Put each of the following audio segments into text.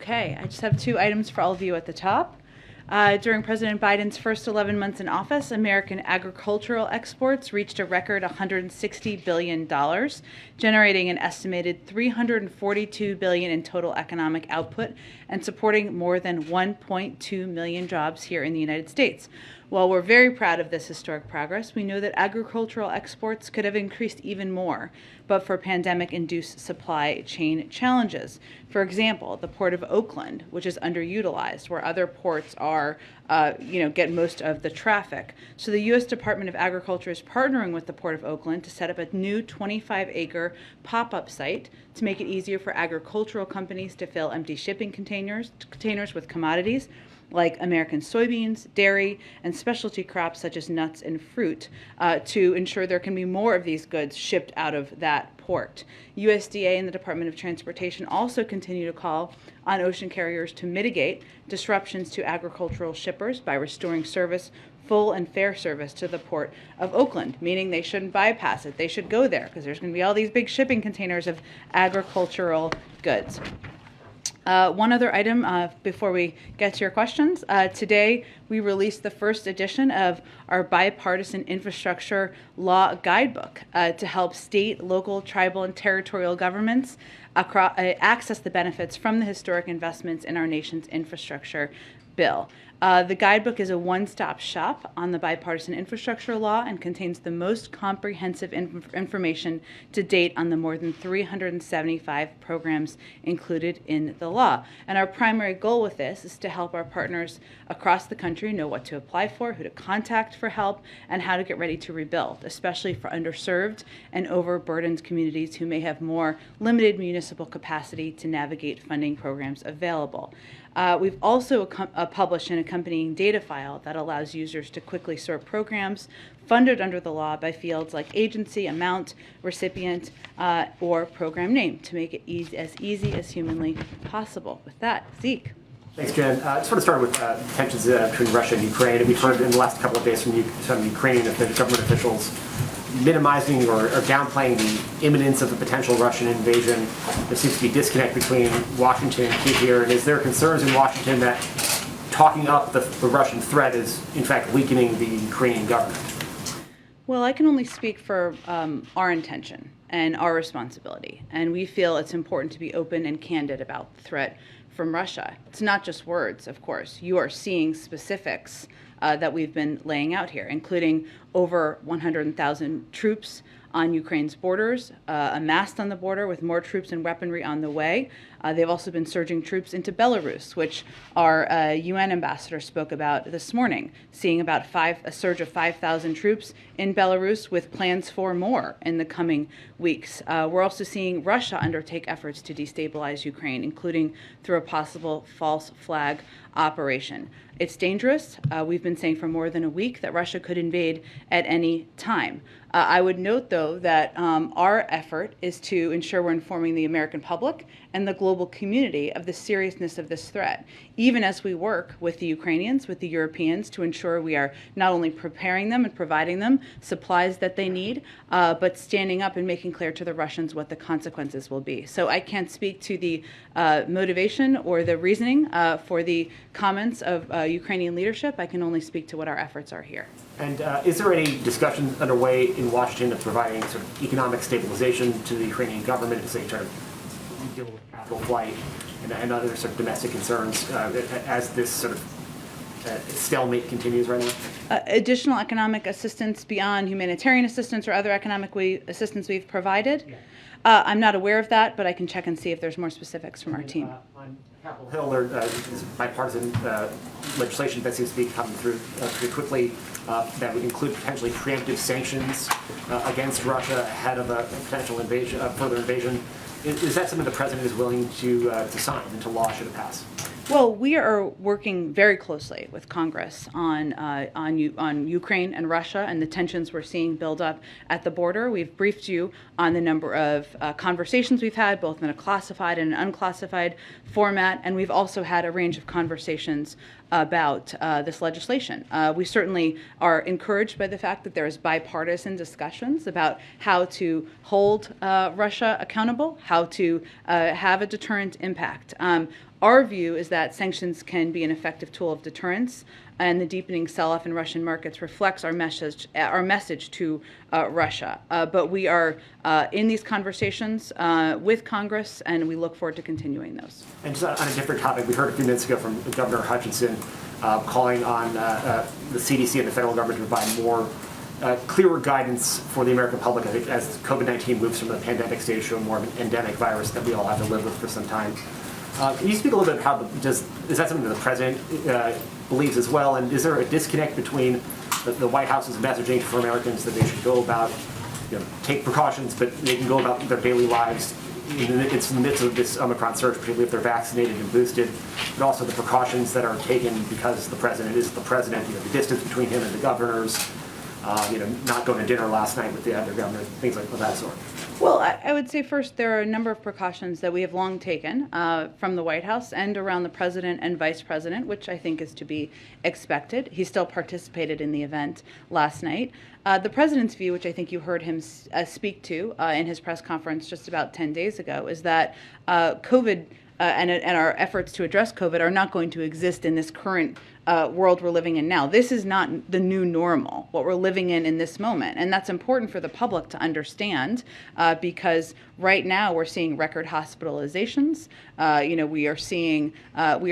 Okay, I just have two items for all of you at the top. During President Biden's first 11 months in office, American agricultural exports reached a record $160 billion, generating an estimated $342 billion in total economic output and supporting more than 1.2 million jobs here in the United States. While we're very proud of this historic progress, we know that agricultural exports could have increased even more, but for pandemic-induced supply chain challenges. For example, the Port of Oakland, which is underutilized, where other ports are, get most of the traffic. So the U.S. Department of Agriculture is partnering with the Port of Oakland to set up a new 25-acre pop-up site to make it easier for agricultural companies to fill empty shipping containers with commodities like American soybeans, dairy, and specialty crops such as nuts and fruit to ensure there can be more of these goods shipped out of that port. USDA and the Department of Transportation also continue to call on ocean carriers to mitigate disruptions to agricultural shippers by restoring full and fair service to the Port of Oakland, meaning they shouldn't bypass it. They should go there because there's going to be all these big shipping containers of agricultural goods. One other item before we get to your questions. Today, we released the first edition of our bipartisan infrastructure law guidebook to help state, local, tribal, and territorial governments access the benefits from the historic investments in our nation's infrastructure bill. The guidebook is a one-stop shop on the bipartisan infrastructure law and contains the most comprehensive information to date on the more than 375 programs included in the law. And our primary goal with this is to help our partners across the country know what to apply for, who to contact for help, and how to get ready to rebuild, especially for underserved and overburdened communities who may have more limited municipal capacity to navigate funding programs available. We've also published an accompanying data file that allows users to quickly sort programs funded under the law by fields like agency, amount, recipient, or program name to make it as easy as humanly possible. With that, Zeke. Thanks, Jen. I just want to start with tensions between Russia and Ukraine. And we've heard in the last couple of days from some Ukrainian government officials minimizing or downplaying the imminence of a potential Russian invasion. There seems to be a disconnect between Washington and Kyiv here. And is there concerns in Washington that talking up the Russian threat is, in fact, weakening the Ukrainian government? Well, I can only speak for our intention and our responsibility. And we feel it's important to be open and candid about the threat from Russia. It's not just words, of course. You are seeing specifics that we've been laying out here, including over 100,000 troops on Ukraine's borders, amassed on the border with more troops and weaponry on the way. They've also been surging troops into Belarus, which our UN ambassador spoke about this morning, seeing about a surge of 5,000 troops in Belarus with plans for more in the coming weeks. We're also seeing Russia undertake efforts to destabilize Ukraine, including through a possible false flag operation. It's dangerous. We've been saying for more than a week that Russia could invade at any time. I would note, though, that our effort is to ensure we're informing the American public and the global community of the seriousness of this threat, even as we work with the Ukrainians, with the Europeans, to ensure we are not only preparing them and providing them supplies that they need, but standing up and making clear to the Russians what the consequences will be. So I can't speak to the motivation or the reasoning for the comments of Ukrainian leadership. I can only speak to what our efforts are here. And is there any discussion underway in Washington of providing sort of economic stabilization to the Ukrainian government as they try to deal with capital flight and other sort of domestic concerns as this sort of stalemate continues right now? Additional economic assistance beyond humanitarian assistance or other economic assistance we've provided? Yeah. I'm not aware of that, but I can check and see if there's more specifics from our team. On Capitol Hill, there is bipartisan legislation that seems to be coming through pretty quickly that would include potentially preemptive sanctions against Russia ahead of a potential invasion, further invasion. Is that something the president is willing to sign into law should it pass? Well, we are working very closely with Congress on Ukraine and Russia and the tensions we're seeing build up at the border. We've briefed you on the number of conversations we've had, both in a classified and an unclassified format, and we've also had a range of conversations about this legislation. We certainly are encouraged by the fact that there is bipartisan discussions about how to hold Russia accountable, how to have a deterrent impact. Our view is that sanctions can be an effective tool of deterrence, and the deepening sell-off in Russian markets reflects our message to Russia. But we are in these conversations with Congress, and we look forward to continuing those. And just on a different topic, we heard a few minutes ago from Governor Hutchinson calling on the CDC and the federal government to provide more clearer guidance for the American public, I think, as COVID-19 moves from the pandemic stage to a more endemic virus that we all have to live with for some time. Can you speak a little bit how is that something that the president believes as well? And is there a disconnect between the White House's messaging for Americans that they should go about, take precautions, but they can go about their daily lives in the midst of this Omicron surge, particularly if they're vaccinated and boosted, but also the precautions that are taken because the president is the president, the distance between him and the governors, not going to dinner last night with the other governor, things like that sort. Well, I would say first there are a number of precautions that we have long taken from the White House and around the president and vice president, which I think is to be expected. He still participated in the event last night. The president's view, which I think you heard him speak to in his press conference just about 10 days ago, is that COVID and our efforts to address COVID are not going to exist in this current world we're living in now. This is not the new normal, what we're living in this moment. And that's important for the public to understand because right now we're seeing record hospitalizations. We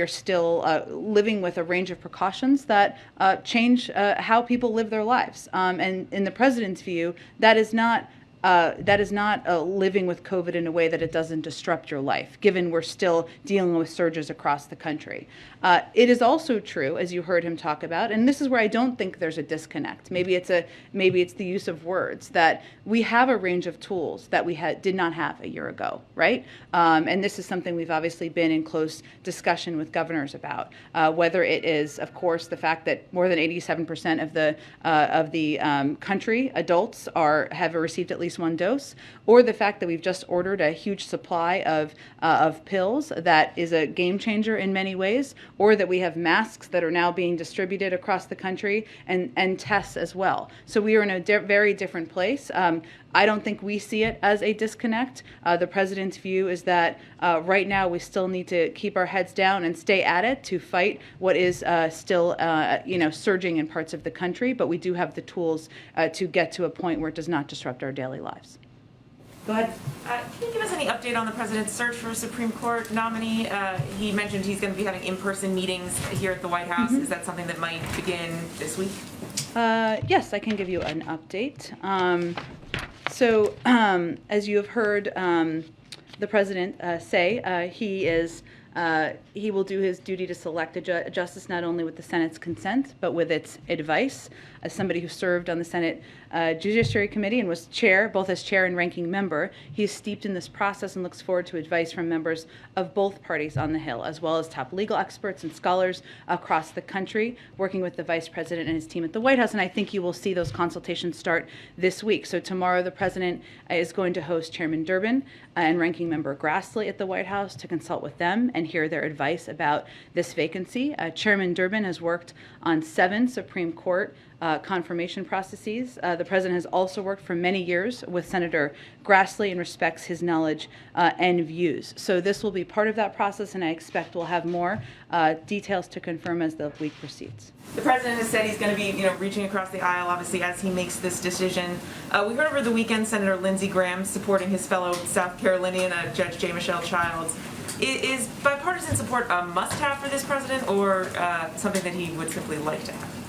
are still living with a range of precautions that change how people live their lives. And in the president's view, that is not living with COVID in a way that it doesn't disrupt your life, given we're still dealing with surges across the country. It is also true, as you heard him talk about, and this is where I don't think there's a disconnect. Maybe it's the use of words, that we have a range of tools that we did not have a year ago, right? And this is something we've obviously been in close discussion with governors about, whether it is, of course, the fact that more than 87% of the country, adults, have received at least one dose, or the fact that we've just ordered a huge supply of pills that is a game changer in many ways, or that we have masks that are now being distributed across the country and tests as well. So we are in a very different place. I don't think we see it as a disconnect. The president's view is that right now we still need to keep our heads down and stay at it to fight what is still surging in parts of the country, but we do have the tools to get to a point where it does not disrupt our daily lives. Go ahead. Can you give us any update on the president's search for a Supreme Court nominee? He mentioned he's going to be having in-person meetings here at the White House. Mm-hmm. Is that something that might begin this week? Yes, I can give you an update. So, as you have heard the president say, he will do his duty to select a justice not only with the Senate's consent, but with its advice. As somebody who served on the Senate Judiciary Committee and was both as chair and ranking member, he is steeped in this process and looks forward to advice from members of both parties on the Hill, as well as top legal experts and scholars across the country, working with the vice president and his team at the White House. And I think you will see those consultations start this week. So tomorrow, the president is going to host Chairman Durbin and ranking member Grassley at the White House to consult with them and hear their advice about this vacancy. Chairman Durbin has worked on 7 Supreme Court confirmation processes. The president has also worked for many years with Senator Grassley and respects his knowledge and views. So this will be part of that process, and I expect we'll have more details to confirm as the week proceeds. The president has said he's going to be, reaching across the aisle, obviously, as he makes this decision. We heard over the weekend Senator Lindsey Graham supporting his fellow South Carolinian Judge J. Michelle Childs. Is bipartisan support a must-have for this president, or something that he would simply like to have?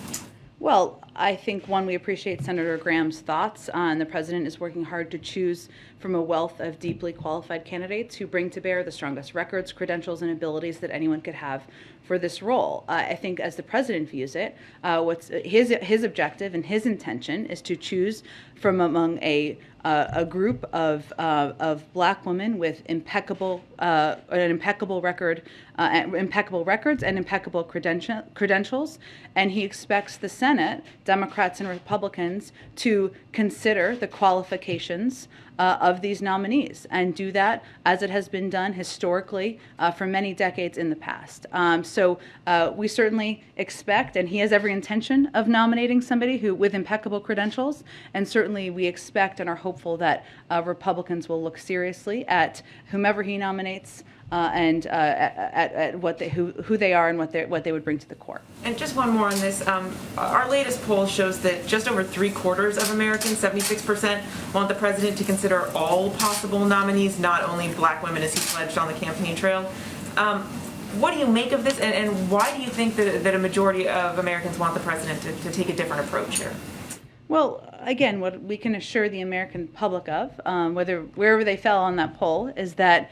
Well, I think, one, we appreciate Senator Graham's thoughts, and the president is working hard to choose from a wealth of deeply qualified candidates who bring to bear the strongest records, credentials, and abilities that anyone could have for this role. I think, as the president views it, what's his objective and his intention is to choose from among a group of Black women with impeccable records and impeccable credentials, and he expects the Senate, Democrats and Republicans, to consider the qualifications of these nominees and do that as it has been done historically for many decades in the past. So we certainly expect, and he has every intention of nominating somebody with impeccable credentials, and certainly we expect and are hopeful that Republicans will look seriously at whomever he nominates at who they are and what they would bring to the court. And just one more on this. Our latest poll shows that just over 3/4 of Americans, 76%, want the president to consider all possible nominees, not only black women as he pledged on the campaign trail. What do you make of this, and why do you think that a majority of Americans want the president to take a different approach here? Well, again, what we can assure the American public of, wherever they fell on that poll, is that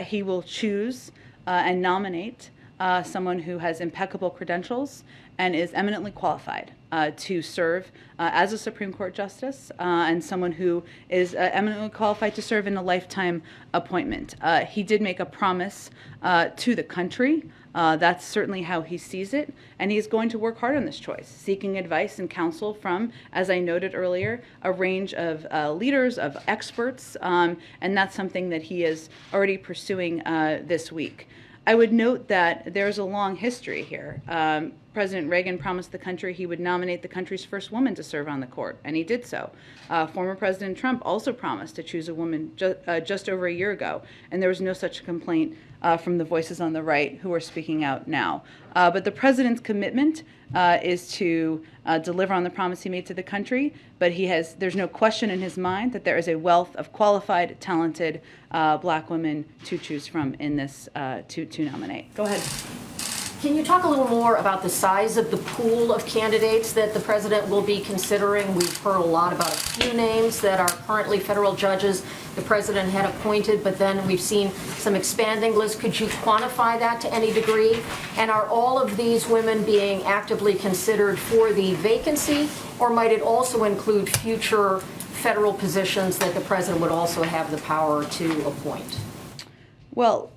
he will choose and nominate someone who has impeccable credentials and is eminently qualified to serve as a Supreme Court justice, and someone who is eminently qualified to serve in a lifetime appointment. He did make a promise to the country. That's certainly how he sees it, and he's going to work hard on this choice, seeking advice and counsel from, as I noted earlier, a range of leaders, of experts, and that's something that he is already pursuing this week. I would note that there's a long history here. President Reagan promised the country he would nominate the country's first woman to serve on the court, and he did so. Former President Trump also promised to choose a woman just over a year ago, and there was no such complaint from the voices on the right who are speaking out now. But the president's commitment is to deliver on the promise he made to the country, but there's no question in his mind that there is a wealth of qualified, talented black women to choose from in this to nominate. Go ahead. Can you talk a little more about the size of the pool of candidates that the president will be considering? We've heard a lot about a few names that are currently federal judges the president had appointed, but then we've seen some expanding lists. Could you quantify that to any degree? And are all of these women being actively considered for the vacancy, or might it also include future federal positions that the president would also have the power to appoint? Well,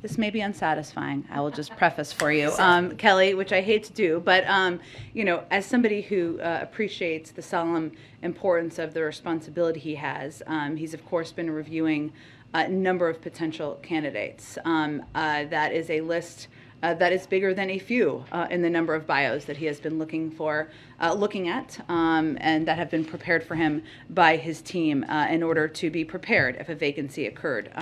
this may be unsatisfying. I will just preface for you, Kelly, which I hate to do, but as somebody who appreciates the solemn importance of the responsibility he has, he's of course been reviewing a number of potential candidates. That is a list that is bigger than a few in the number of bios that he has been looking at, and that have been prepared for him by his team in order to be prepared if a vacancy occurred.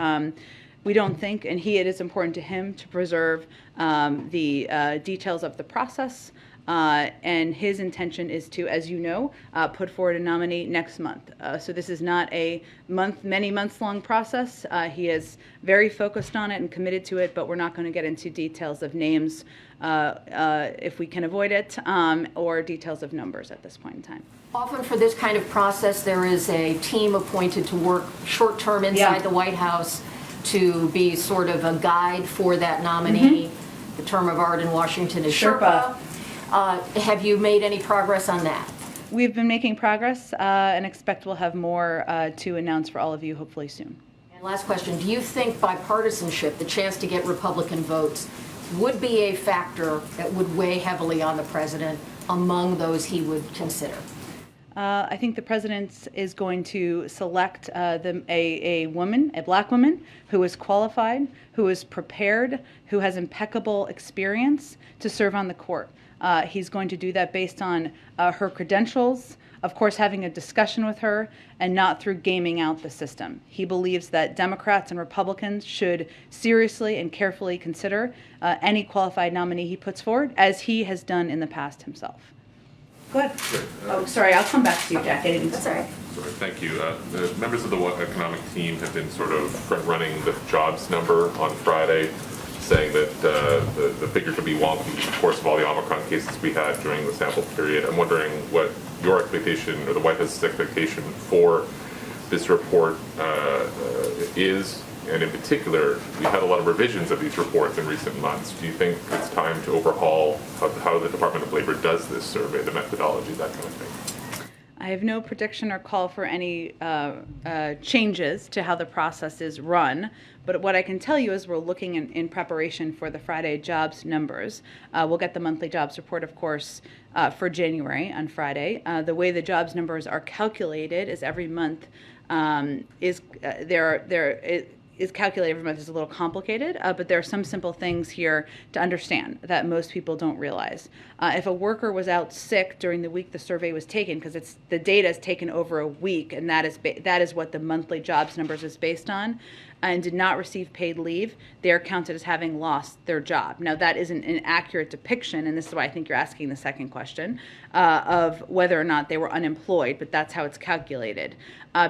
We don't think, and it is important to him to preserve the details of the process, and his intention is to, as you know, put forward a nominee next month. So this is not a many months long process. He is very focused on it and committed to it, but we're not going to get into details of names if we can avoid it, or details of numbers at this point in time. Often for this kind of process, there is a team appointed to work short-term inside the White House to be sort of a guide for that nominee. The term of art in Washington is Sherpa. Have you made any progress on that? We've been making progress and expect we'll have more to announce for all of you hopefully soon. And last question, do you think bipartisanship, the chance to get Republican votes, would be a factor that would weigh heavily on the president among those he would consider? I think the president is going to select a woman, a black woman, who is qualified, who is prepared, who has impeccable experience to serve on the court. He's going to do that based on her credentials, of course having a discussion with her, and not through gaming out the system. He believes that Democrats and Republicans should seriously and carefully consider any qualified nominee he puts forward, as he has done in the past himself. Go ahead. Oh, sorry, I'll come back to you, Jack. That's all right. Sorry, thank you. The members of the economic team have been sort of front-running the jobs number on Friday, saying that the figure could be wonky, of course, of all the Omicron cases we had during the sample period. I'm wondering what your expectation, or the White House's expectation for this report is, and in particular, we've had a lot of revisions of these reports in recent months. Do you think it's time to overhaul how the Department of Labor does this survey, the methodology, that kind of thing? I have no prediction or call for any changes to how the process is run, but what I can tell you is we're looking in preparation for the Friday jobs numbers. We'll get the monthly jobs report, of course, for January on Friday. The way the jobs numbers are calculated is every month is calculated every month is a little complicated, but there are some simple things here to understand that most people don't realize. If a worker was out sick during the week the survey was taken, because the data is taken over a week, and that is what the monthly jobs numbers is based on, and did not receive paid leave, they are counted as having lost their job. Now, that isn't an accurate depiction, and this is why I think you're asking the second question, of whether or not they were unemployed, but that's how it's calculated.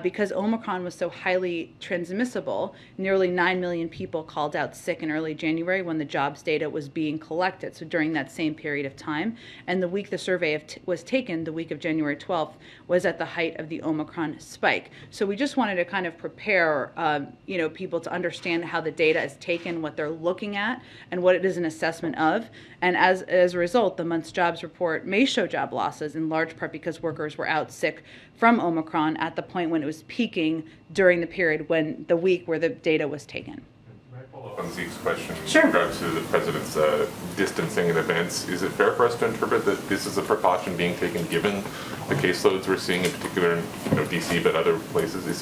Because Omicron was so highly transmissible, nearly 9 million people called out sick in early January when the jobs data was being collected, so during that same period of time. And the week the survey was taken, the week of January 12th, was at the height of the Omicron spike. So we just wanted to kind of prepare people to understand how the data is taken, what they're looking at, and what it is an assessment of. And as a result, the month's jobs report may show job losses, in large part because workers were out sick from Omicron at the point when it was peaking during the period when the week where the data was taken. Can I follow up on Zeke's question Sure. in regards to the president's distancing in events? Is it fair for us to interpret that this is a precaution being taken given the caseloads we're seeing, in particular in DC, but other places? Is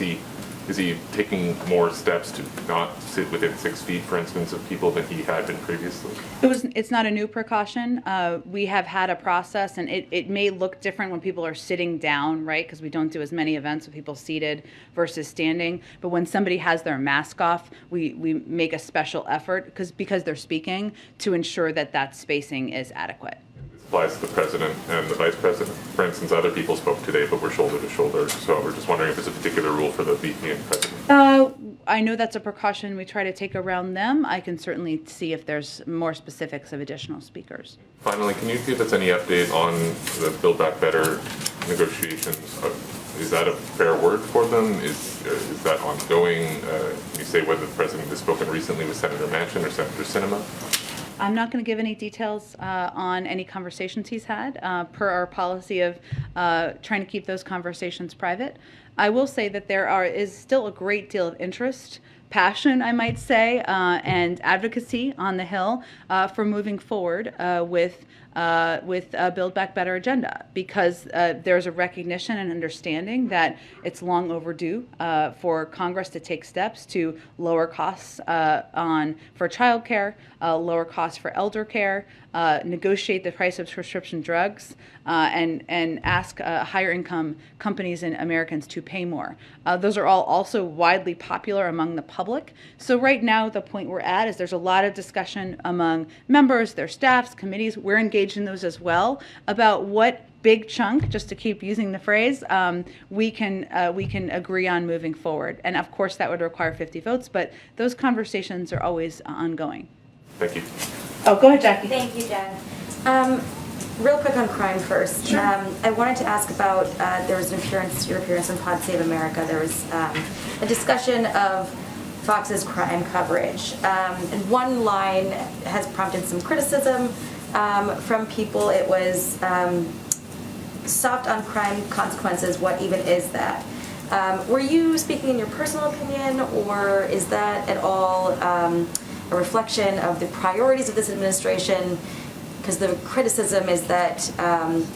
he taking more steps to not sit within 6 feet, for instance, of people than he had been previously? It's not a new precaution. We have had a process, and it may look different when people are sitting down, right? Because we don't do as many events with people seated versus standing. But when somebody has their mask off, we make a special effort because they're speaking to ensure that spacing is adequate. This applies to the president and the vice president. For instance, other people spoke today, but we're shoulder to shoulder. So we're just wondering if there's a particular rule for the VP and president. I know that's a precaution we try to take around them. I can certainly see if there's more specifics of additional speakers. Finally, can you give us any update on the Build Back Better negotiations? Is that a fair word for them? Is that ongoing? Can you say whether the president has spoken recently with Senator Manchin or Senator Sinema? I'm not going to give any details on any conversations he's had, per our policy of trying to keep those conversations private. I will say that there is still a great deal of interest, passion, I might say, and advocacy on the Hill for moving forward with a Build Back Better agenda, because there's a recognition and understanding that it's long overdue for Congress to take steps to lower costs for childcare, lower costs for elder care, negotiate the price of prescription drugs, and ask higher income companies and Americans to pay more. Those are all also widely popular among the public. So right now, the point we're at is there's a lot of discussion among members, their staffs, committees. We're engaged in those as well about what big chunk, just to keep using the phrase, we can agree on moving forward. And of course, that would require 50 votes, but those conversations are always ongoing. Thank you. Oh, go ahead, Jackie. Thank you, Jen. Real quick on crime first. Sure. I wanted to ask about, there was your appearance in Pod Save America. There was a discussion of Fox's crime coverage. And one line has prompted some criticism from people. It was soft on crime consequences. What even is that? Were you speaking in your personal opinion, or is that at all a reflection of the priorities of this administration? Because the criticism is that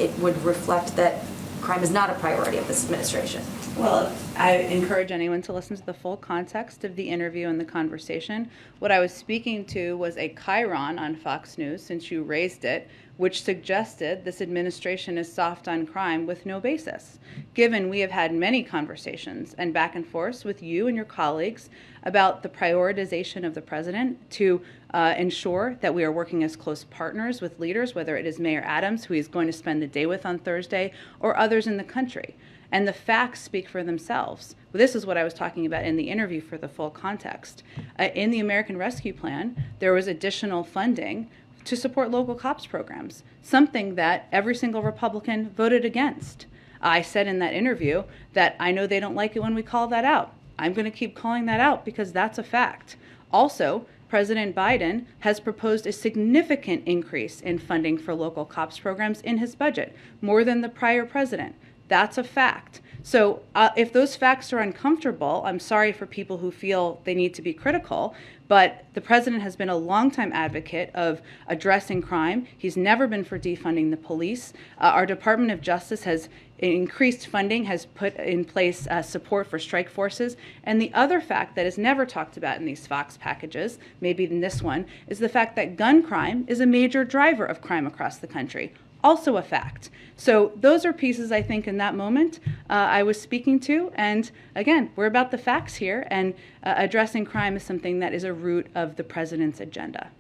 it would reflect that crime is not a priority of this administration. Well, I encourage anyone to listen to the full context of the interview and the conversation. What I was speaking to was a chyron on Fox News, since you raised it, which suggested this administration is soft on crime with no basis, given we have had many conversations and back and forth with you and your colleagues about the prioritization of the president to ensure that we are working as close partners with leaders, whether it is Mayor Adams, who he's going to spend the day with on Thursday, or others in the country. And the facts speak for themselves. This is what I was talking about in the interview for the full context. In the American Rescue Plan, there was additional funding to support local cops programs, something that every single Republican voted against. I said in that interview that I know they don't like it when we call that out. I'm going to keep calling that out because that's a fact. Also, President Biden has proposed a significant increase in funding for local cops programs in his budget, more than the prior president. That's a fact. So if those facts are uncomfortable, I'm sorry for people who feel they need to be critical, but the president has been a longtime advocate of addressing crime. He's never been for defunding the police. Our Department of Justice has increased funding, has put in place support for strike forces. And the other fact that is never talked about in these Fox packages, maybe in this one, is the fact that gun crime is a major driver of crime across the country. also a fact. So those are pieces I think in that moment I was speaking to. And again, we're about the facts here, and addressing crime is something that is a root of the president's agenda.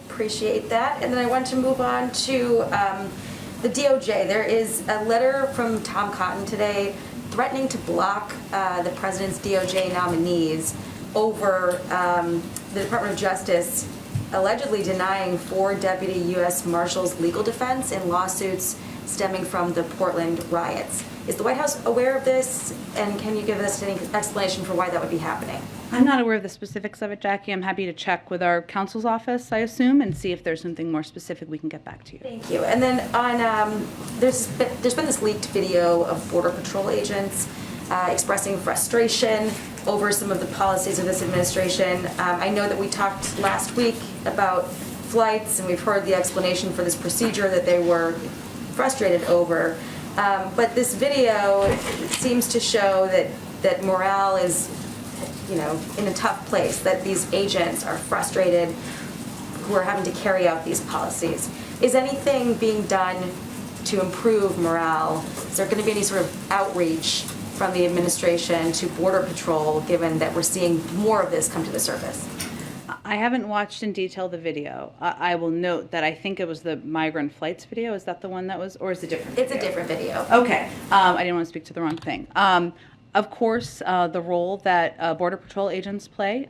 Appreciate that. And then I want to move on to the DOJ. There is a letter from Tom Cotton today threatening to block the president's DOJ nominees over the Department of Justice allegedly denying 4 deputy U.S. Marshals legal defense in lawsuits stemming from the Portland riots. Is the White House aware of this, and can you give us any explanation for why that would be happening? I'm not aware of the specifics of it, Jackie. I'm happy to check with our counsel's office, I assume, and see if there's something more specific we can get back to you. Thank you. And then on, there's been this leaked video of Border Patrol agents expressing frustration over some of the policies of this administration. I know that we talked last week about flights, and we've heard the explanation for this procedure that they were frustrated over. But this video seems to show that morale is, in a tough place, that these agents are frustrated who are having to carry out these policies. Is anything being done to improve morale? Is there going to be any sort of outreach from the administration to Border Patrol, given that we're seeing more of this come to the surface? I haven't watched in detail the video. I will note that I think it was the migrant flights video. Is that the one that was, or is it different? It's a different video. Okay. I didn't want to speak to the wrong thing. Of course, the role that Border Patrol agents play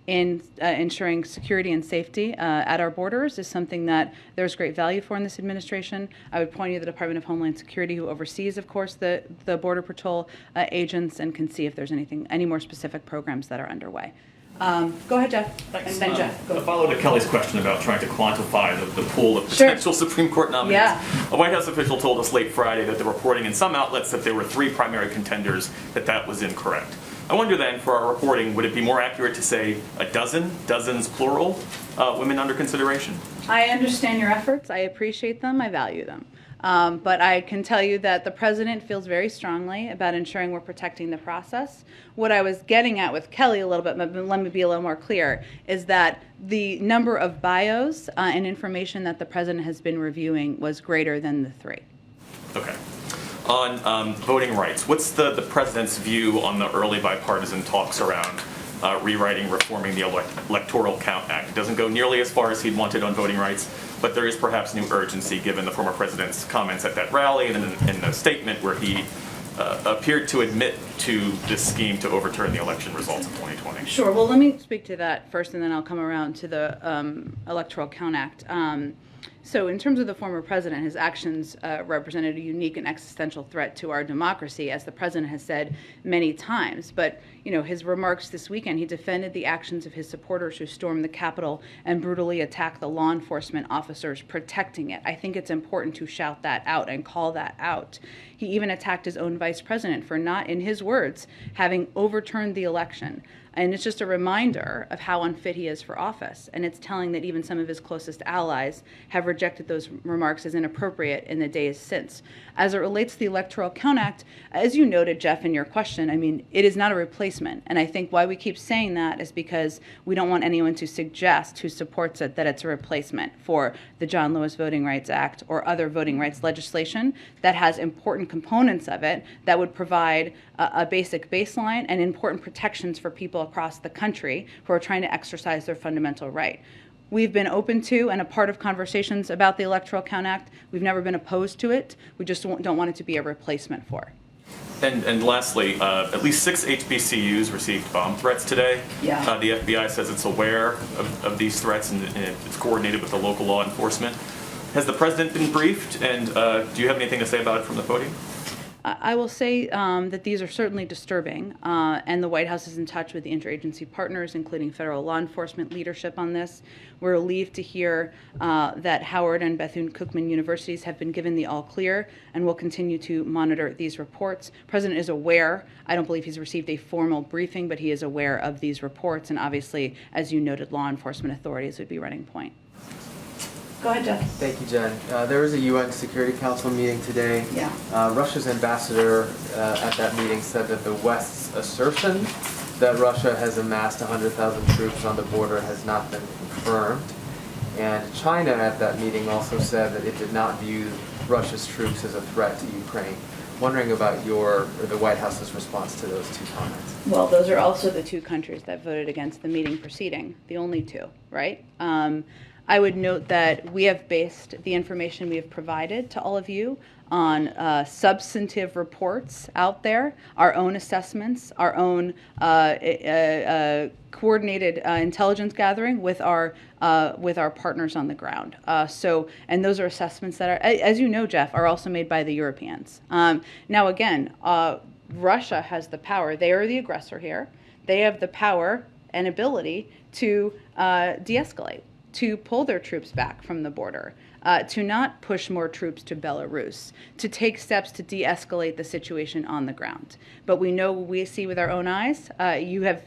in ensuring security and safety at our borders is something that there's great value for in this administration. I would point you to the Department of Homeland Security, who oversees, of course, the Border Patrol agents, and can see if there's any more specific programs that are underway. Go ahead, Jeff. Thanks. And then Jeff. Go. A follow to Kelly's question about trying to quantify the pool of Sure. potential Supreme Court nominees. Yeah. A White House official told us late Friday that the reporting in some outlets that there were 3 primary contenders, that was incorrect. I wonder then, for our reporting, would it be more accurate to say a dozen, dozens plural, women under consideration? I understand your efforts. I appreciate them. I value them. But I can tell you that the president feels very strongly about ensuring we're protecting the process. What I was getting at with Kelly a little bit, but let me be a little more clear, is that the number of bios and information that the president has been reviewing was greater than the 3. Okay. On voting rights, what's the president's view on the early bipartisan talks around rewriting, reforming the Electoral Count Act? It doesn't go nearly as far as he'd wanted on voting rights, but there is perhaps new urgency given the former president's comments at that rally and in the statement where he appeared to admit to this scheme to overturn the election results of 2020. Sure. Well, let me speak to that first, and then I'll come around to the Electoral Count Act. So in terms of the former president, his actions represented a unique and existential threat to our democracy, as the president has said many times. But, his remarks this weekend, he defended the actions of his supporters who stormed the Capitol and brutally attacked the law enforcement officers protecting it. I think it's important to shout that out and call that out. He even attacked his own vice president for not, in his words, having overturned the election. And it's just a reminder of how unfit he is for office. And it's telling that even some of his closest allies have rejected those remarks as inappropriate in the days since. As it relates to the Electoral Count Act, as you noted, Jeff, in your question, it is not a replacement. And I think why we keep saying that is because we don't want anyone to suggest who supports it that it's a replacement for the John Lewis Voting Rights Act or other voting rights legislation that has important components of it that would provide a basic baseline and important protections for people across the country who are trying to exercise their fundamental right. We've been open to and a part of conversations about the Electoral Count Act. We've never been opposed to it. We just don't want it to be a replacement for. And lastly, at least 6 HBCUs received bomb threats today. Yeah. The FBI says it's aware of these threats and it's coordinated with the local law enforcement. Has the president been briefed, and do you have anything to say about it from the podium? I will say that these are certainly disturbing, and the White House is in touch with the interagency partners, including federal law enforcement leadership on this. We're relieved to hear that Howard and Bethune-Cookman universities have been given the all clear and will continue to monitor these reports. The president is aware. I don't believe he's received a formal briefing, but he is aware of these reports, and obviously, as you noted, law enforcement authorities would be running point. Go ahead, Jeff. Thank you, Jen. There was a UN Security Council meeting today. Yeah. Russia's ambassador at that meeting said that the West's assertion that Russia has amassed 100,000 troops on the border has not been confirmed. And China at that meeting also said that it did not view Russia's troops as a threat to Ukraine. Wondering about the White House's response to those two comments. Well, those are also the two countries that voted against the meeting proceeding, the only two, right? I would note that we have based the information we have provided to all of you on substantive reports out there, our own assessments, our own coordinated intelligence gathering with our partners on the ground. And those are assessments that are, as you know, Jeff, are also made by the Europeans. Now, again, Russia has the power. They are the aggressor here. They have the power and ability to de-escalate, to pull their troops back from the border, to not push more troops to Belarus, to take steps to de-escalate the situation on the ground. But we know, we see with our own eyes. You have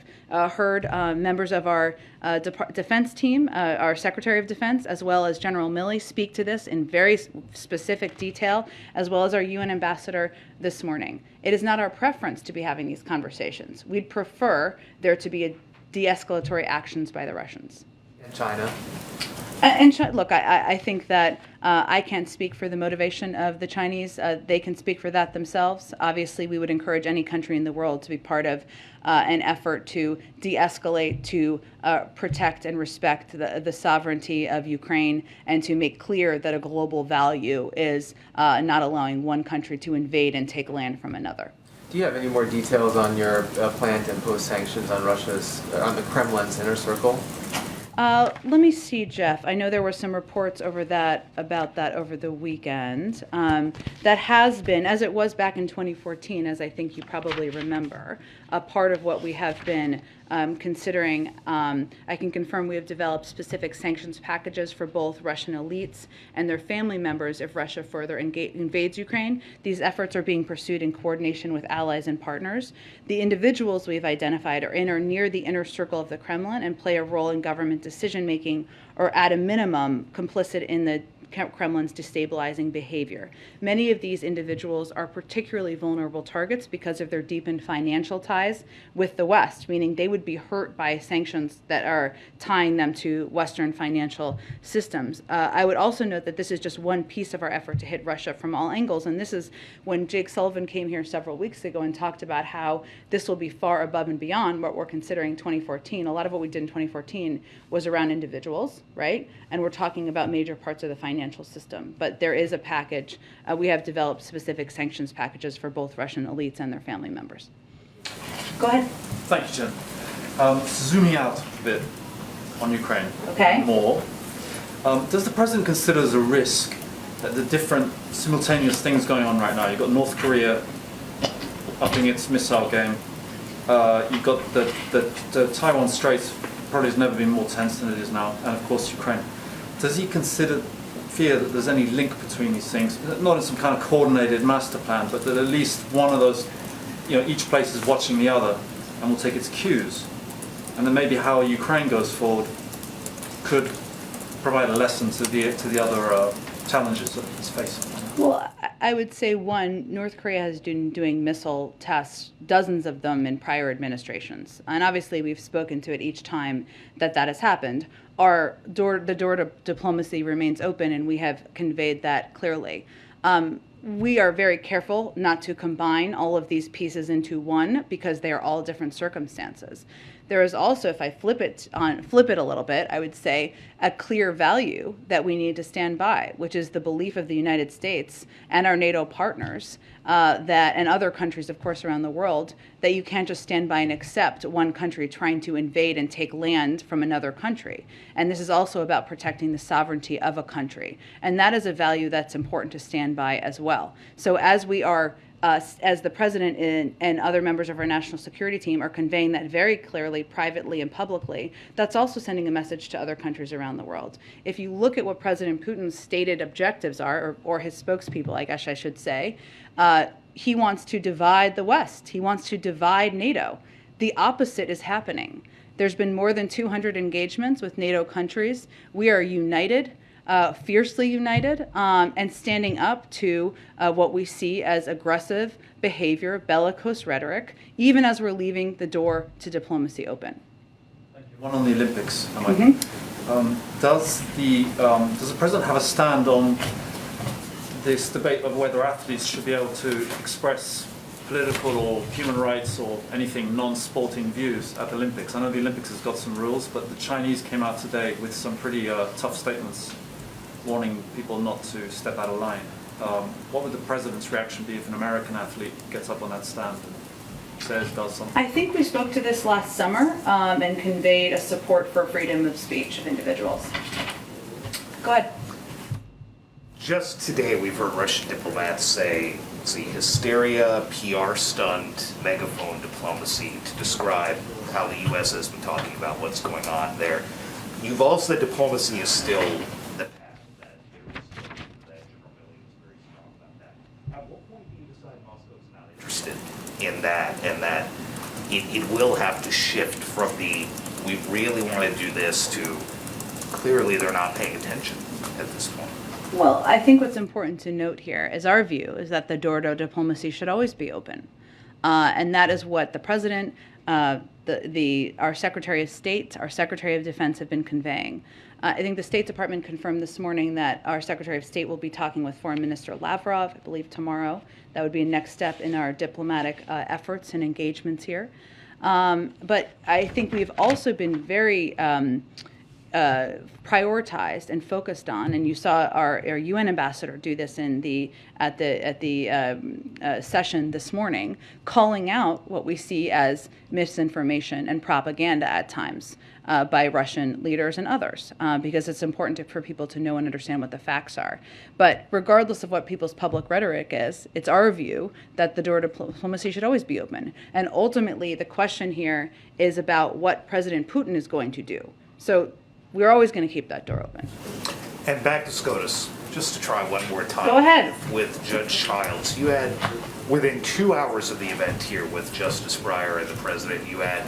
heard members of our defense team, our Secretary of Defense, as well as General Milley speak to this in very specific detail, as well as our UN ambassador this morning. It is not our preference to be having these conversations. We'd prefer there to be de-escalatory actions by the Russians. And China. Look, I think that I can't speak for the motivation of the Chinese. They can speak for that themselves. Obviously, we would encourage any country in the world to be part of an effort to de-escalate, to protect and respect the sovereignty of Ukraine, and to make clear that a global value is not allowing one country to invade and take land from another. Do you have any more details on your plan to impose sanctions on on the Kremlin's inner circle? Let me see, Jeff. I know there were some reports about that over the weekend. That has been, as it was back in 2014, as I think you probably remember, a part of what we have been considering. I can confirm we have developed specific sanctions packages for both Russian elites and their family members if Russia further invades Ukraine. These efforts are being pursued in coordination with allies and partners. The individuals we've identified are in or near the inner circle of the Kremlin and play a role in government decision-making, or at a minimum, complicit in the Kremlin's destabilizing behavior. Many of these individuals are particularly vulnerable targets because of their deepened financial ties with the West, meaning they would be hurt by sanctions that are tying them to Western financial systems. I would also note that this is just one piece of our effort to hit Russia from all angles, and this is when Jake Sullivan came here several weeks ago and talked about how this will be far above and beyond what we're considering 2014. A lot of what we did in 2014 was around individuals, right? And we're talking about major parts of the financial system. But there is a package. We have developed specific sanctions packages for both Russian elites and their family members. Go ahead. Thank you, Jen. Zooming out a bit on Ukraine more, does the president consider as a risk that the different simultaneous things going on right now? You've got North Korea upping its missile game. You've got the Taiwan Straits probably has never been more tense than it is now, and of course Ukraine. Does he fear that there's any link between these things, not in some kind of coordinated master plan, but that at least one of those, each place is watching the other and will take its cues, and then maybe how Ukraine goes forward could provide a lesson to the other challenges that it's facing? Well, I would say, one, North Korea has been doing missile tests, dozens of them in prior administrations. And obviously we've spoken to it each time that has happened. The door to diplomacy remains open, and we have conveyed that clearly. We are very careful not to combine all of these pieces into one, because they are all different circumstances. There is also, if I flip it a little bit, I would say a clear value that we need to stand by, which is the belief of the United States and our NATO partners and other countries, of course, around the world, that you can't just stand by and accept one country trying to invade and take land from another country. And this is also about protecting the sovereignty of a country. And that is a value that's important to stand by as well. So as we are as the president and other members of our national security team are conveying that very clearly, privately and publicly, that's also sending a message to other countries around the world. If you look at what President Putin's stated objectives are, or his spokespeople, I guess I should say, he wants to divide the West. He wants to divide NATO. The opposite is happening. There's been more than 200 engagements with NATO countries. We are united. Fiercely united and standing up to what we see as aggressive behavior, bellicose rhetoric, even as we're leaving the door to diplomacy open. Thank you. One on the Olympics. Does the president have a stand on this debate of whether athletes should be able to express political or human rights or anything non-sporting views at the Olympics? I know the Olympics has got some rules, but the Chinese came out today with some pretty tough statements warning people not to step out of line. What would the president's reaction be if an American athlete gets up on that stand and says, does something? I think we spoke to this last summer and conveyed a support for freedom of speech of individuals. Go ahead. Just today, we've heard Russian diplomats say it's a hysteria, PR stunt, megaphone diplomacy to describe how the U.S. has been talking about what's going on there. You've also said diplomacy is still the path that there is still that General Milley was very strong about that. At what point do you decide Moscow's not interested in that and that it will have to shift from the we really want to do this to clearly they're not paying attention at this point? Well, I think what's important to note here is our view is that the door to diplomacy should always be open. And that is what the president, our Secretary of State, our Secretary of Defense have been conveying. I think the State Department confirmed this morning that our Secretary of State will be talking with Foreign Minister Lavrov, I believe tomorrow. That would be a next step in our diplomatic efforts and engagements here. But I think we've also been very prioritized and focused on, and you saw our UN ambassador do this at the session this morning, calling out what we see as misinformation and propaganda at times by Russian leaders and others, because it's important for people to know and understand what the facts are. But regardless of what people's public rhetoric is, it's our view that the door to diplomacy should always be open. And ultimately, the question here is about what President Putin is going to do. So we're always going to keep that door open. And back to SCOTUS, just to try one more time. Go ahead. With Judge Childs, you had, within 2 hours of the event here with Justice Breyer and the President, you had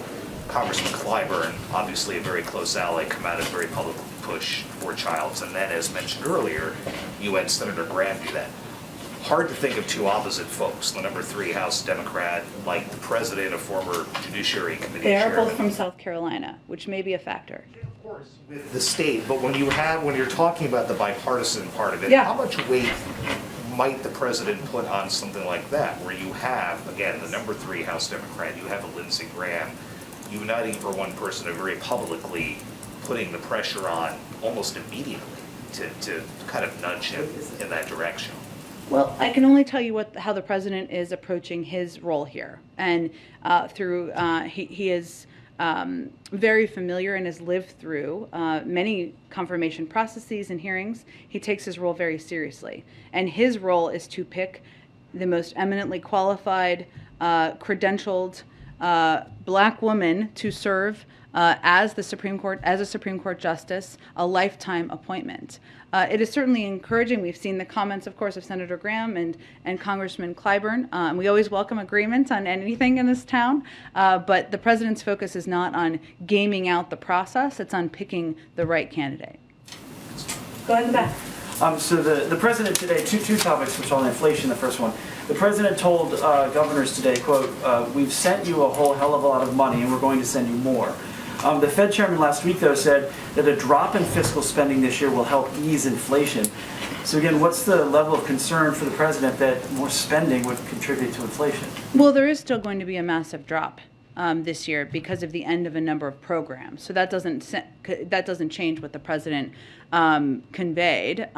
Congressman Clyburn, obviously a very close ally, come out and very publicly push for Childs. And then, as mentioned earlier, you had Senator Graham do that. Hard to think of two opposite folks. The number 3 House Democrat, like the President, a former Judiciary Committee They are chairman. both from South Carolina, which may be a factor. With the state, but when you're talking about the bipartisan part of it, Yeah. how much weight might the president put on something like that, where you have, again, the number 3 House Democrat, you have a Lindsey Graham, uniting for one person and very publicly putting the pressure on almost immediately to kind of nudge him in that direction? Well, I can only tell you how the president is approaching his role here, and he is very familiar and has lived through many confirmation processes and hearings. He takes his role very seriously, and his role is to pick the most eminently qualified, credentialed black woman to serve as a Supreme Court justice, a lifetime appointment. It is certainly encouraging. We've seen the comments, of course, of Senator Graham and Congressman Clyburn. We always welcome agreements on anything in this town, but the president's focus is not on gaming out the process. It's on picking the right candidate. Go ahead in the back. So the president today, two topics, which on inflation, the first one. The president told governors today, quote, we've sent you a whole hell of a lot of money and we're going to send you more. The Fed chairman last week, though, said that a drop in fiscal spending this year will help ease inflation. So again, what's the level of concern for the president that more spending would contribute to inflation? Well, there is still going to be a massive drop this year because of the end of a number of programs. So that doesn't change what the president conveyed.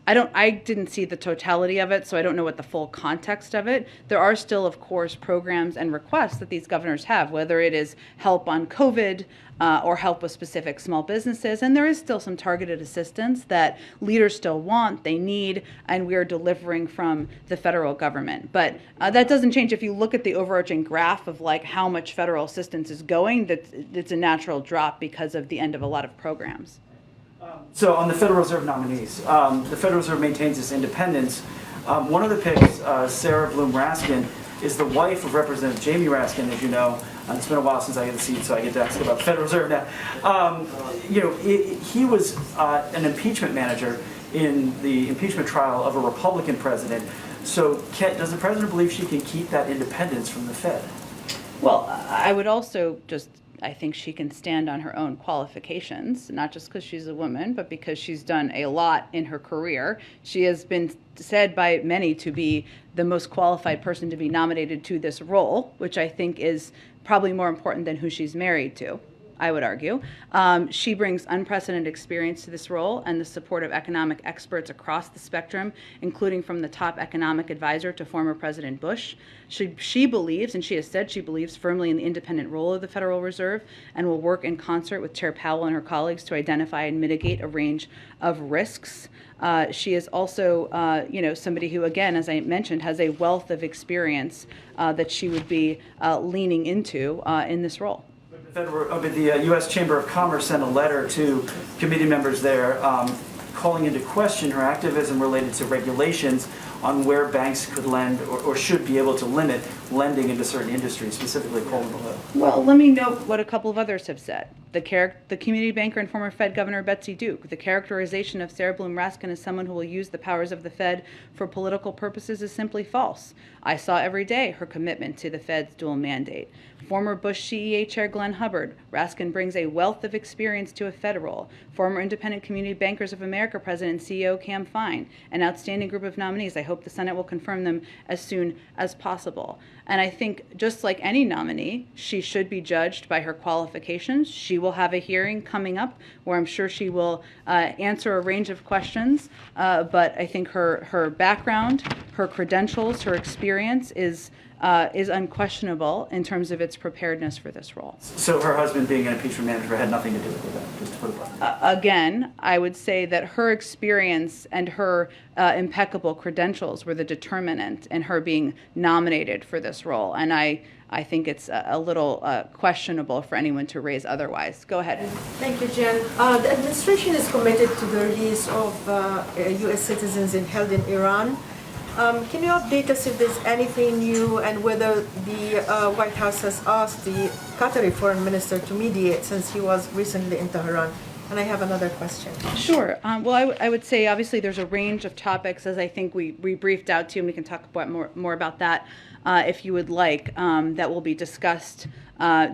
I didn't see the totality of it, so I don't know what the full context of it. There are still, of course, programs and requests that these governors have, whether it is help on COVID or help with specific small businesses. And there is still some targeted assistance that leaders still want, they need, and we are delivering from the federal government. But that doesn't change. If you look at the overarching graph of like how much federal assistance is going, it's a natural drop because of the end of a lot of programs. So on the Federal Reserve nominees, the Federal Reserve maintains its independence. One of the picks, Sarah Bloom Raskin, is the wife of Representative Jamie Raskin, as you know. It's been a while since I get the seat, so I get to ask about the Federal Reserve now. He was an impeachment manager in the impeachment trial of a Republican president. So does the president believe she can keep that independence from the Fed? Well, I would also just I think she can stand on her own qualifications, not just because she's a woman, but because she's done a lot in her career. She has been said by many to be the most qualified person to be nominated to this role, which I think is probably more important than who she's married to, I would argue. She brings unprecedented experience to this role and the support of economic experts across the spectrum, including from the top economic advisor to former President Bush. She believes, and she has said she believes firmly in the independent role of the Federal Reserve and will work in concert with Chair Powell and her colleagues to identify and mitigate a range of risks. She is also, somebody who, again, as I mentioned, has a wealth of experience that she would be leaning into in this role. The U.S. Chamber of Commerce sent a letter to committee members there calling into question her activism related to regulations on where banks could lend or should be able to limit lending into certain industries, specifically coal and oil. Well, let me note what a couple of others have said. The community banker and former Fed Governor Betsy Duke. The characterization of Sarah Bloom Raskin as someone who will use the powers of the Fed for political purposes is simply false. I saw every day her commitment to the Fed's dual mandate. Former Bush CEA Chair Glenn Hubbard. Raskin brings a wealth of experience to a Fed role. Former Independent Community Bankers of America President and CEO Cam Fine. An outstanding group of nominees. I hope the Senate will confirm them as soon as possible. And I think just like any nominee, she should be judged by her qualifications. She will have a hearing coming up where I'm sure she will answer a range of questions. But I think her background, her credentials, her experience is unquestionable in terms of its preparedness for this role. So her husband being an impeachment manager had nothing to do with that, just to put it bluntly. Again, I would say that her experience and her impeccable credentials were the determinant in her being nominated for this role. And I think it's a little questionable for anyone to raise otherwise. Go ahead. Thank you, Jen. The administration is committed to the release of U.S. citizens held in Iran. Can you update us if there's anything new and whether the White House has asked the Qatari foreign minister to mediate since he was recently in Tehran? And I have another question. Sure. Well, I would say obviously there's a range of topics, as I think we briefed out to you, and we can talk about more about that if you would like, that will be discussed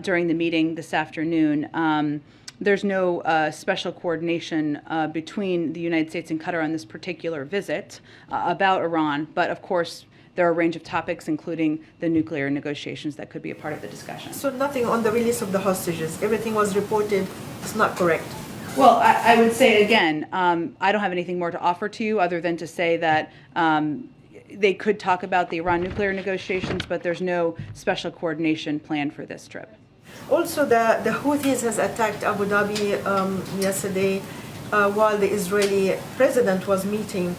during the meeting this afternoon. There's no special coordination between the United States and Qatar on this particular visit about Iran, but of course there are a range of topics, including the nuclear negotiations, that could be a part of the discussion. So nothing on the release of the hostages. Everything was reported. It's not correct. Well, I would say again, I don't have anything more to offer to you other than to say that they could talk about the Iran nuclear negotiations, but there's no special coordination planned for this trip. Also, the Houthis has attacked Abu Dhabi yesterday while the Israeli president was meeting.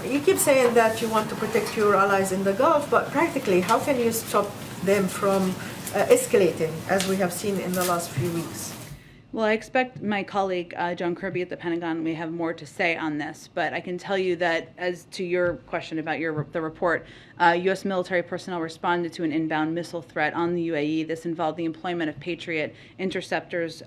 You keep saying that you want to protect your allies in the Gulf, but practically, how can you stop them from escalating, as we have seen in the last few weeks? Well, I expect my colleague, John Kirby at the Pentagon, may have more to say on this, but I can tell you that as to your question about the report, U.S. military personnel responded to an inbound missile threat on the UAE. This involved the employment of Patriot interceptors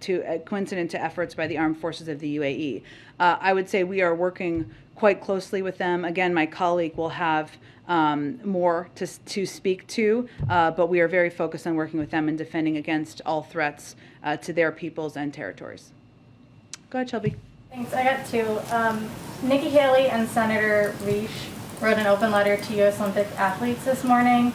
coincident to efforts by the armed forces of the UAE. I would say we are working quite closely with them. Again, my colleague will have more to speak to, but we are very focused on working with them and defending against all threats to their peoples and territories. Go ahead, Shelby. Thanks. I got two. Nikki Haley and Senator Risch wrote an open letter to U.S. Olympic athletes this morning,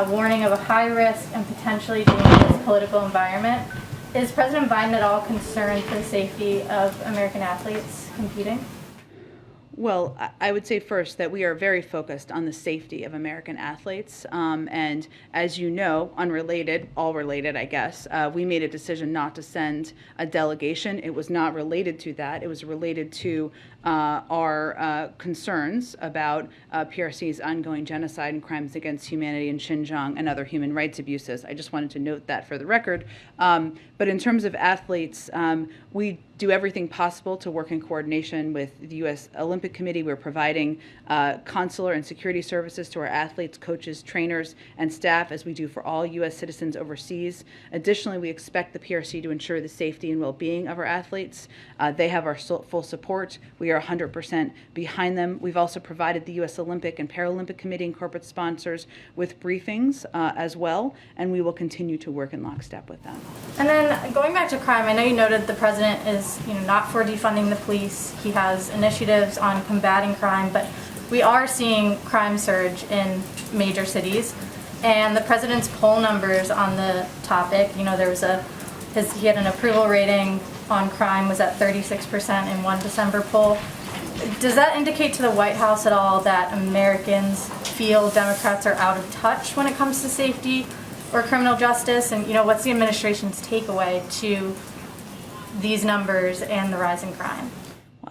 warning of a high risk and potentially dangerous political environment. Is President Biden at all concerned for the safety of American athletes competing? Well, I would say first that we are very focused on the safety of American athletes. And as you know, unrelated, all related, I guess, we made a decision not to send a delegation. It was not related to that. It was related to our concerns about PRC's ongoing genocide and crimes against humanity in Xinjiang and other human rights abuses. I just wanted to note that for the record. But in terms of athletes, we do everything possible to work in coordination with the U.S. Olympic Committee. We're providing consular and security services to our athletes, coaches, trainers, and staff, as we do for all U.S. citizens overseas. Additionally, we expect the PRC to ensure the safety and well-being of our athletes. They have our full support. We are 100% behind them. We've also provided the U.S. Olympic and Paralympic Committee and corporate sponsors with briefings as well, and we will continue to work in lockstep with them. And then going back to crime, I know you noted the president is not for defunding the police. He has initiatives on combating crime, but we are seeing crime surge in major cities. And the president's poll numbers on the topic, there was he had an approval rating on crime was at 36% in one December poll. Does that indicate to the White House at all that Americans feel Democrats are out of touch when it comes to safety or criminal justice? And what's the administration's takeaway to these numbers and the rise in crime?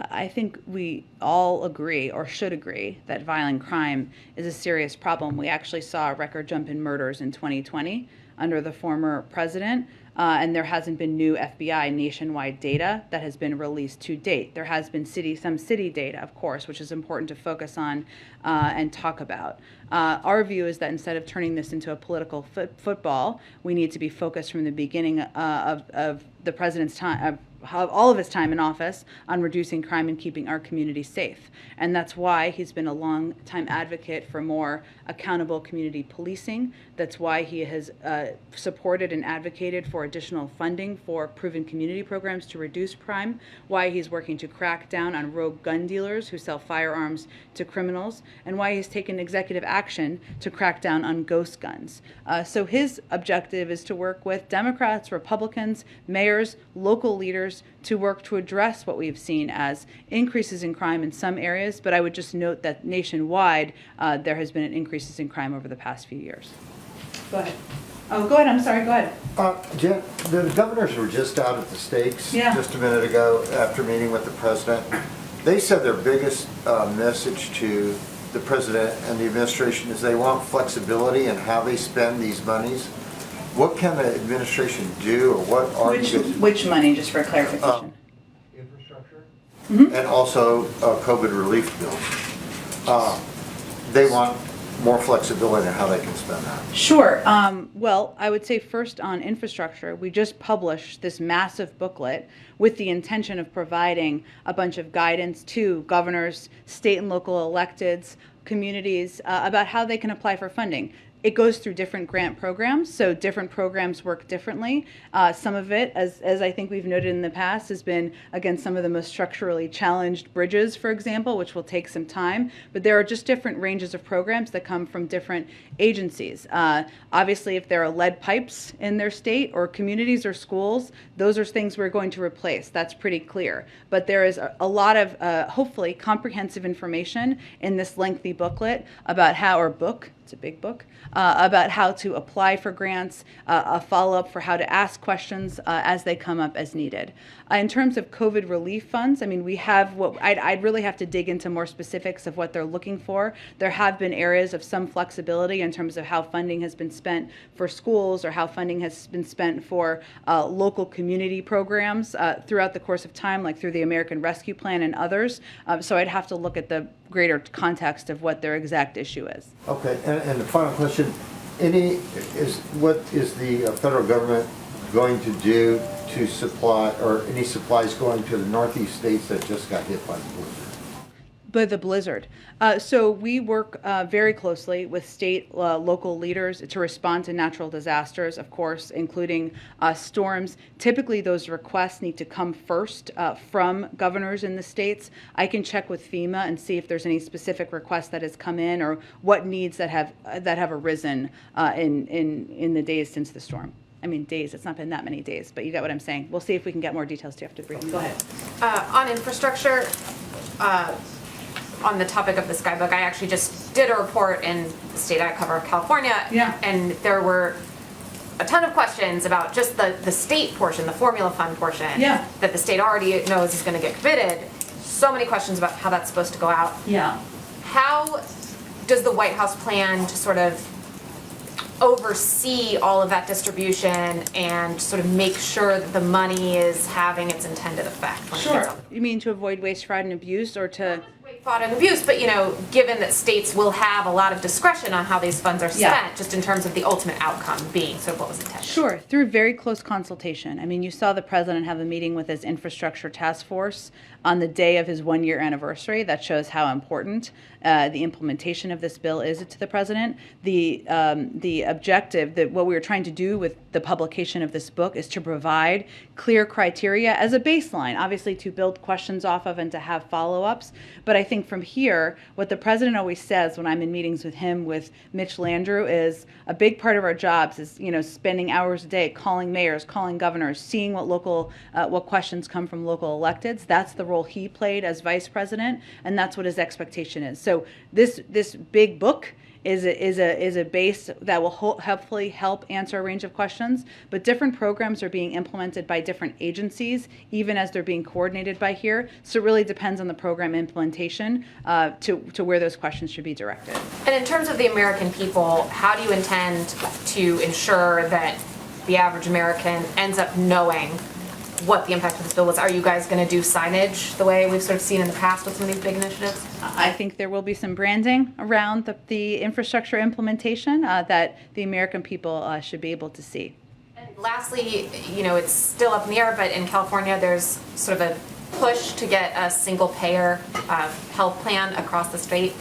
I think we all agree, or should agree, that violent crime is a serious problem. We actually saw a record jump in murders in 2020 under the former president, and there hasn't been new FBI nationwide data that has been released to date. There has been some city data, of course, which is important to focus on and talk about. Our view is that instead of turning this into a political football, we need to be focused from the beginning of the president's time, all of his time in office, on reducing crime and keeping our community safe. And that's why he's been a long-time advocate for more accountable community policing. That's why he has supported and advocated for additional funding for proven community programs to reduce crime, why he's working to crack down on rogue gun dealers who sell firearms to criminals, and why he's taken executive action to crack down on ghost guns. So his objective is to work with Democrats, Republicans, mayors, local leaders to work to address what we've seen as increases in crime in some areas, but I would just note that nationwide there has been increases in crime over the past few years. Go ahead. Oh, go ahead. I'm sorry. Go ahead. Jen, the governors were just out at the Stakes just a minute ago after meeting with the president. They said their biggest message to the president and the administration is they want flexibility in how they spend these monies. What can the administration do, or what are which money, just for clarification? Infrastructure, and also COVID relief bills. They want more flexibility in how they can spend that. Sure. Well, I would say first on infrastructure, we just published this massive booklet with the intention of providing a bunch of guidance to governors, state and local electeds, communities about how they can apply for funding. It goes through different grant programs, so different programs work differently. Some of it, as I think we've noted in the past, has been, again, some of the most structurally challenged bridges, for example, which will take some time. But there are just different ranges of programs that come from different agencies. Obviously, if there are lead pipes in their state or communities or schools, those are things we're going to replace. That's pretty clear. But there is a lot of, hopefully, comprehensive information in this lengthy booklet about how, or book, it's a big book, about how to apply for grants, a follow-up for how to ask questions as they come up as needed. In terms of COVID relief funds, I mean, we have what I'd really have to dig into more specifics of what they're looking for. There have been areas of some flexibility in terms of how funding has been spent for schools or how funding has been spent for local community programs throughout the course of time, like through the American Rescue Plan and others. So I'd have to look at the greater context of what their exact issue is. Okay, and the final question, what is the federal government going to do to supply, or any supplies going to the Northeast states that just got hit by the blizzard? By the blizzard. So we work very closely with state, local leaders to respond to natural disasters, of course, including storms. Typically, those requests need to come first from governors in the states. I can check with FEMA and see if there's any specific request that has come in or what needs that have arisen in the days since the storm. I mean, days, it's not been that many days, but you get what I'm saying. We'll see if we can get more details to you after the briefing. Go ahead. On infrastructure, on the topic of the Skybook, I actually just did a report in the state I cover, California, and there were a ton of questions about just the state portion, the formula fund portion, that the state already knows is going to get committed. So many questions about how that's supposed to go out. Yeah. How does the White House plan to sort of oversee all of that distribution and sort of make sure that the money is having its intended effect. When it gets out. You mean to avoid waste, fraud, and abuse, or to? Fraud and abuse, but given that states will have a lot of discretion on how these funds are spent, just in terms of the ultimate outcome being sort of what was intended. Sure, through very close consultation. I mean, you saw the president have a meeting with his infrastructure task force on the day of his 1-year anniversary. That shows how important the implementation of this bill is to the president. The objective, that what we were trying to do with the publication of this book, is to provide clear criteria as a baseline, obviously to build questions off of and to have follow-ups. But I think from here, what the president always says when I'm in meetings with him, with Mitch Landrieu, is a big part of our jobs is, spending hours a day calling mayors, calling governors, seeing what questions come from local electeds. That's the role he played as vice president, and that's what his expectation is. So this big book is a base that will hopefully help answer a range of questions, but different programs are being implemented by different agencies, even as they're being coordinated by here. So it really depends on the program implementation to where those questions should be directed. And in terms of the American people, how do you intend to ensure that the average American ends up knowing what the impact of this bill was? Are you guys going to do signage the way we've sort of seen in the past with some of these big initiatives? I think there will be some branding around the infrastructure implementation that the American people should be able to see. And lastly, it's still up in the air, but in California there's sort of a push to get a single payer health plan across the state.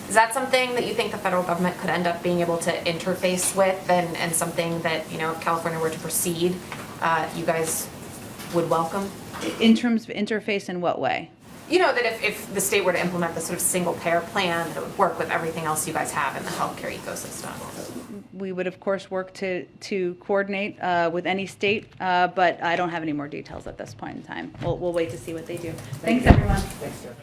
Is that something that you think the federal government could end up being able to interface with, and something that, if California were to proceed, you guys would welcome? In terms of interface, in what way? That if the state were to implement this sort of single payer plan, that it would work with everything else you guys have in the healthcare ecosystem. We would, of course, work to coordinate with any state, but I don't have any more details at this point in time. We'll wait to see what they do. Thanks, everyone. Thanks, Jeff.